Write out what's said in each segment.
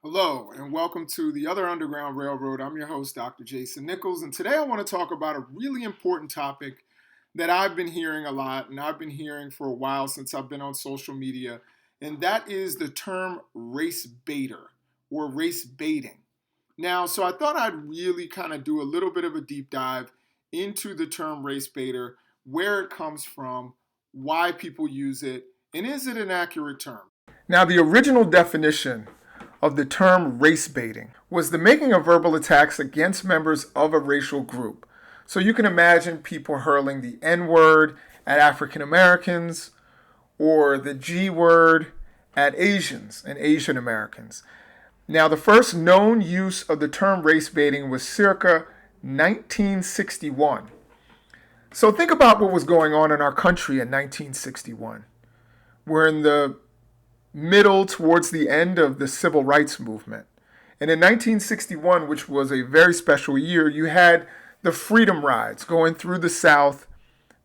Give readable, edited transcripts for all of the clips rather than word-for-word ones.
Hello, and welcome to the Other Underground Railroad. I'm your host, Dr. Jason Nichols, and today I want to talk about a really important topic that I've been hearing a lot, and I've been hearing for a while since I've been on social media, and that is the term race baiter or race baiting. Now, so I thought I'd really kind of do a little bit of a deep dive into the term race baiter, where it comes from, why people use it, and is it an accurate term? Now, the original definition of the term race baiting was the making of verbal attacks against members of a racial group. So you can imagine people hurling the N word at African Americans or the G word at Asians and Asian Americans. Now, the first known use of the term race baiting was circa 1961. So think about what was going on in our country in 1961. We're in the middle towards the end of the civil rights movement. And in 1961, which was a very special year, you had the freedom rides going through the South,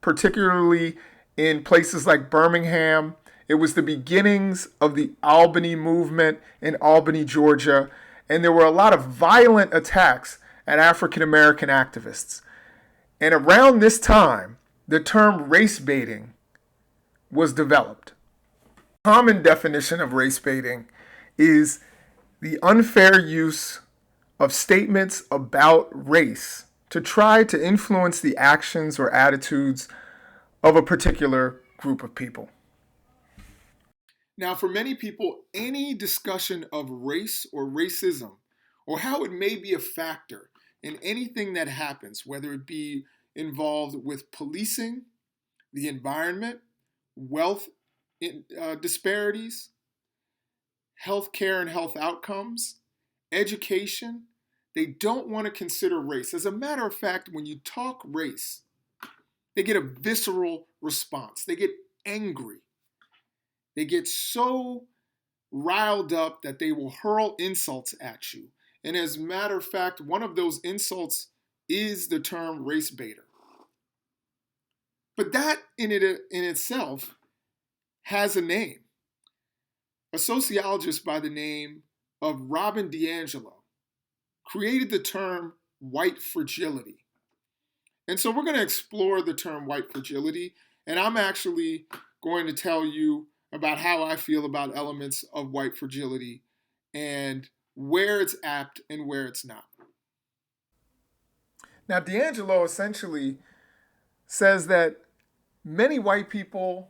particularly in places like Birmingham. It was the beginnings of the Albany movement in Albany, Georgia, and there were a lot of violent attacks at African American activists. And around this time, the term race baiting was developed. Common definition of race baiting is the unfair use of statements about race to try to influence the actions or attitudes of a particular group of people. Now, for many people, any discussion of race or racism or how it may be a factor in anything that happens, whether it be involved with policing, the environment, wealth disparities, healthcare and health outcomes, education, they don't want to consider race. As a matter of fact, when you talk race, they get a visceral response. They get angry. They get so riled up that they will hurl insults at you. And as a matter of fact, one of those insults is the term race baiter. But that in itself has a name. A sociologist by the name of Robin DiAngelo created the term white fragility. And so we're going to explore the term white fragility, and I'm actually going to tell you about how I feel about elements of white fragility and where it's apt and where it's not. Now, DiAngelo essentially says that many white people,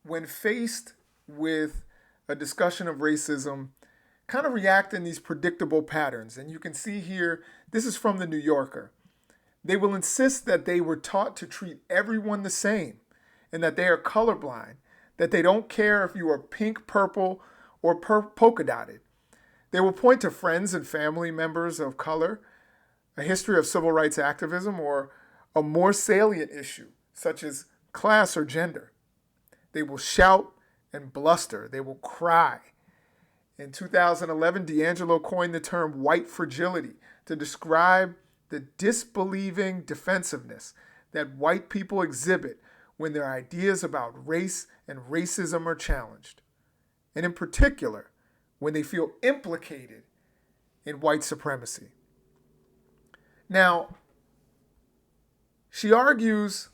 when faced with a discussion of racism, kind of react in these predictable patterns. And you can see here, this is from the New Yorker. They will insist that they were taught to treat everyone the same and that they are colorblind, that they don't care if you are pink, purple, or polka dotted. They will point to friends and family members of color, a history of civil rights activism, or a more salient issue, such as class or gender. They will shout and bluster. They will cry. In 2011, DiAngelo coined the term white fragility to describe the disbelieving defensiveness that white people exhibit when their ideas about race and racism are challenged, and in particular, when they feel implicated in white supremacy. Now, she argues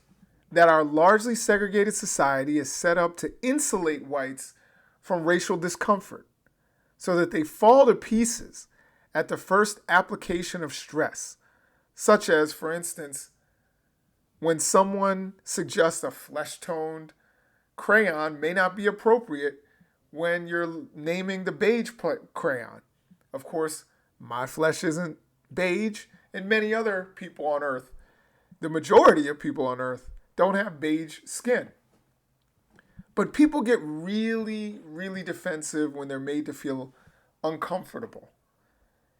that our largely segregated society is set up to insulate whites from racial discomfort so that they fall to pieces at the first application of stress, such as, for instance, when someone suggests a flesh-toned crayon may not be appropriate when you're naming the beige crayon. Of course, my flesh isn't beige, and many other people on Earth, the majority of people on Earth, don't have beige skin. But people get really, really defensive when they're made to feel uncomfortable.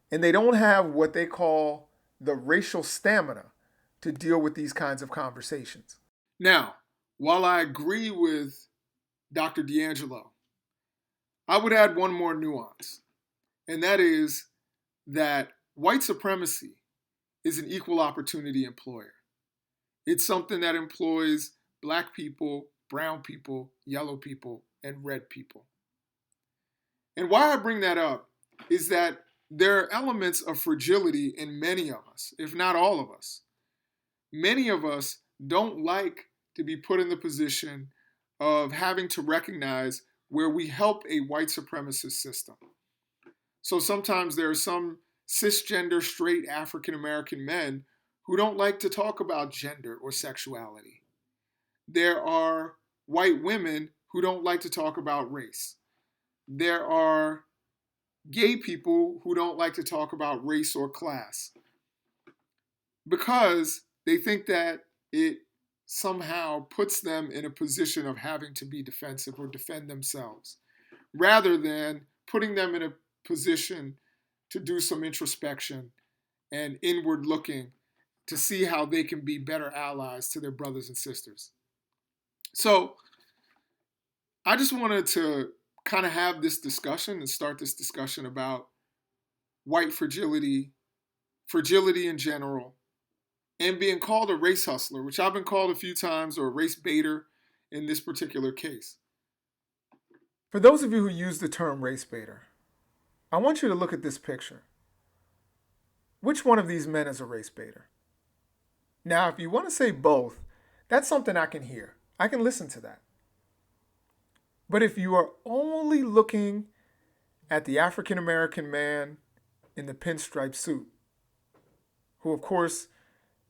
And they don't have what they call the racial stamina to deal with these kinds of conversations. Now, while I agree with Dr. DiAngelo, I would add one more nuance, and that is that white supremacy is an equal opportunity employer. It's something that employs black people, brown people, yellow people, and red people. And why I bring that up is that there are elements of fragility in many of us, if not all of us. Many of us don't like to be put in the position of having to recognize where we help a white supremacist system. So sometimes there are some cisgender, straight African American men who don't like to talk about gender or sexuality. There are white women who don't like to talk about race. There are gay people who don't like to talk about race or class because they think that it somehow puts them in a position of having to be defensive or defend themselves, rather than putting them in a position to do some introspection and inward looking to see how they can be better allies to their brothers and sisters. So I just wanted to kind of have this discussion and start this discussion about white fragility, fragility in general, and being called a race hustler, which I've been called a few times, or a race baiter in this particular case. For those of you who use the term race baiter, I want you to look at this picture. Which one of these men is a race baiter? Now, if you want to say both, that's something I can hear. I can listen to that. But if you are only looking at the African American man in the pinstripe suit, who of course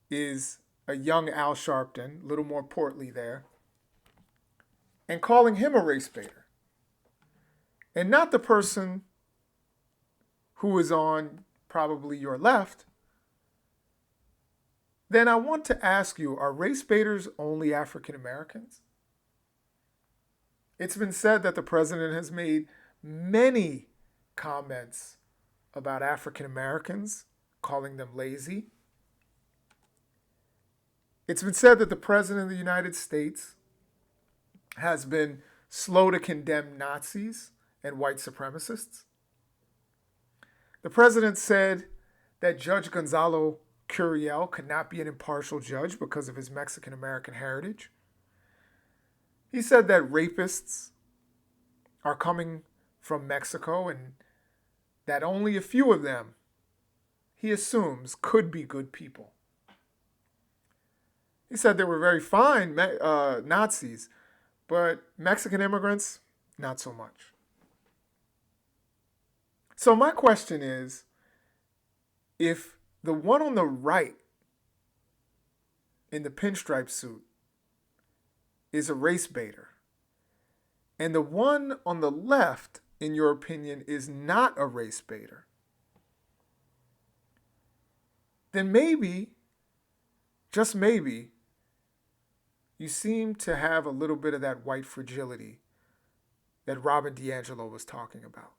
is a young Al Sharpton, a little more portly there, and calling him a race baiter, and not the person who is on probably your left, then I want to ask you, are race baiters only African Americans? It's been said that the president has made many comments about African Americans, calling them lazy. It's been said that the president of the United States has been slow to condemn Nazis and white supremacists. The president said that Judge Gonzalo Curiel could not be an impartial judge because of his Mexican American heritage. He said that rapists are coming from Mexico and that only a few of them, he assumes, could be good people. He said they were very fine Nazis, but Mexican immigrants, not so much. So my question is, if the one on the right in the pinstripe suit is a race baiter, and the one on the left, in your opinion, is not a race baiter, then maybe, just maybe, you seem to have a little bit of that white fragility that Robin DiAngelo was talking about.